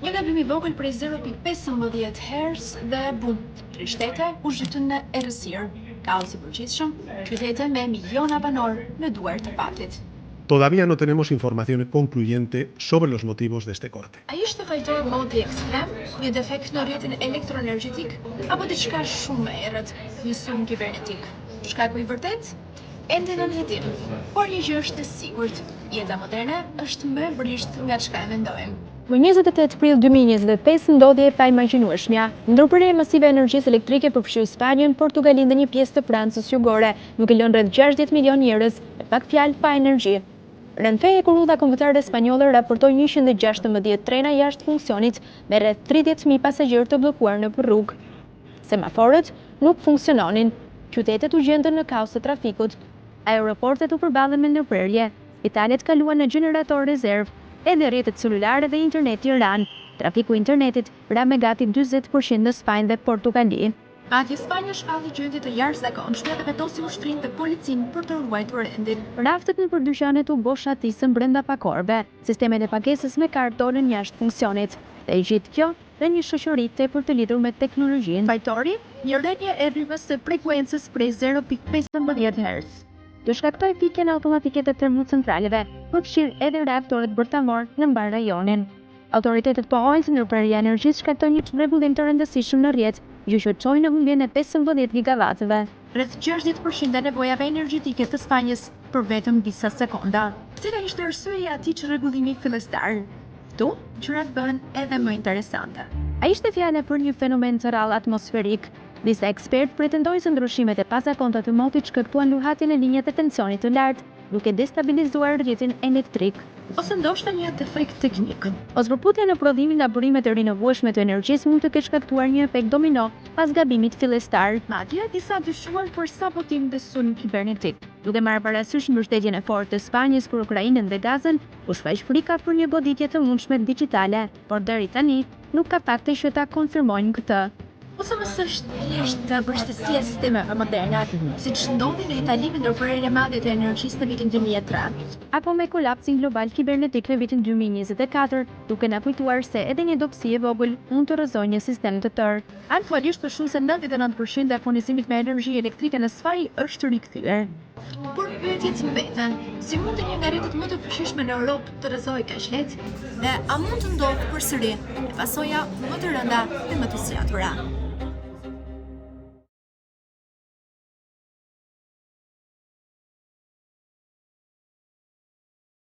Një gabim i vogël prej 0.15 Hz dhe bum. Shtete u zhytën në errësirë. Kaos i përgjithshëm, qytete me miliona banor në duar të fatit. Todavía no tenemos información concluyente sobre los motivos de este corte. A ishte fajtor modi ekstrem, një defekt në rrjetin elektroenergjetik, apo diçka shumë më errët, një sulm kibernetik? Shkaku i vërtet? Ende në hetim, por një gjë është e sigurt, jeta moderne është më vrisht nga çka e mendojmë. Më 28 prill 2025 ndodhi e paimagjinueshmja. Ndërprerje masive e energjisë elektrike përfshi Spanjën, Portugalinë dhe një pjesë të Francës jugore, duke lënë rreth 60 milion njerëz me pak fjalë pa energji. Renfe kur rrudha kombëtare spanjolle raportoi 116 trena jashtë funksionit me rreth 30.000 pasagjerë të bllokuar në rrugë. Semaforët nuk funksiononin, qytetet u gjendën në kaos të trafikut, aeroportet u përballen me ndërprerje, spitalet kaluan në gjenerator rezervë, edhe rrjetet celulare dhe interneti ran. Trafiku i internetit ra me gati 40% në Spanjë dhe Portugali. Madje Spanja shpalli gjendje të jashtëzakonshme dhe vendosi ushtrinë dhe policinë për të ruajtur rendin. Raftet në përdyqanet u boshatisën brenda pakorve, sistemet e pagesës me kartë dolën jashtë funksionit. Dhe gjithë kjo dhe një shoqëri tepër të lidhur me teknologjinë. Fajtori, një rrënje e rrymës së frekuencës prej 0.15 Hz. Do shkaktoj pikjen automatike të termocentraleve, përfshirë edhe reaktorët bërtamor në mbar rajonin. Autoritetet pohojnë se ndërprerja e energjisë shkakton një rregullim të rëndësishëm në rrjet, gjë që çojë në humbjen e 15 gigavatëve. Rreth 60% e nevojave energjetike të Spanjës për vetëm disa sekonda. Cila ishte arsyeja e atij çrregullimi fillestar? Ktu, gjërat bëhen edhe më interesante. A ishte fjala për një fenomen të rrallë atmosferik? Disa ekspertë pretendojnë se ndryshimet e pazakonta të motit shkaktuan luhatjen e linjave të tensionit të lartë, duke destabilizuar rrjetin elektrik. Ose ndoshta një defekt teknik. Ozërputja në prodhimin nga burimet e rinovueshme të energjisë mund të ketë shkaktuar një efekt domino pas gabimit fillestar. Madje disa dyshuan për sabotim dhe sulm kibernetik. Duke marrë parasysh mbështetjen e fortë të Spanjës për Ukrainën dhe Gazën, u shfaq frika për një goditje të mundshme digjitale, por deri tani nuk ka fakte që ta konfirmojnë këtë. Ose mësë është thjesht vështirësia e sistemeve moderne, siç ndodhi në Itali me ndërprerjen e madhe të energjisë në vitin 2003. Apo me kolapsin global kibernetik në vitin 2024, duke na kujtuar se edhe një dobësi e vogël mund të rrëzojë një sistem të tërë. Aktualisht për shumë se 99% e furnizimit me energji elektrike në Spanjë është rikthyer. Por pyetjet mbeten, si mund të një nga rrjetet më të fuqishme në Europë të rrëzojë kaq lehtë? Dhe a mund të ndodhë përsëri me pasoja më të rënda dhe më të zgjatura?